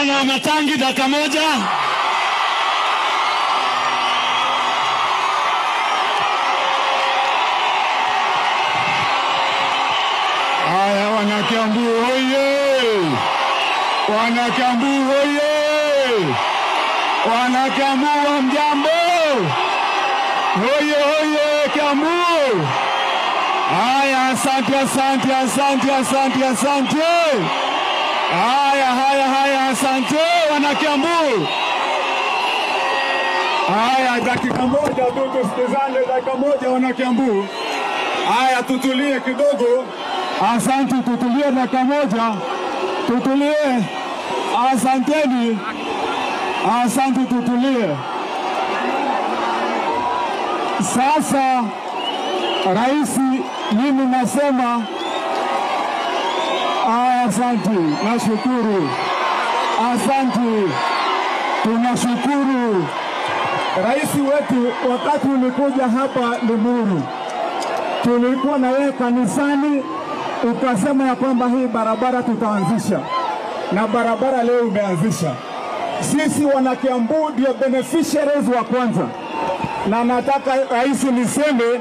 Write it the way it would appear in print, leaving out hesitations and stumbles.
Vijana wa Matangi dakika moja. Haya, Wanakiambu hoye! Wanakiambu hoye! Wanakiambu wa mjambo! Hoye hoye Kiambu! Haya, asante. Haya, asante Wanakiambu. Haya, dakika moja tu tusikizane, dakika moja Wanakiambu. Haya, tutulie kidogo. Asante, tutulie dakika moja. Tutulie. Asanteni. Asante, tutulie. Sasa Rais, mimi nasema asante, nashukuru. Asante, tunashukuru. Rais wetu wakati ulikuja hapa Limuru, tulikuwa na wewe kanisani, ukasema ya kwamba hii barabara tutaanzisha, na barabara leo umeanzisha. Sisi Wanakiambu ndio beneficiaries wa kwanza, na nataka Rais niseme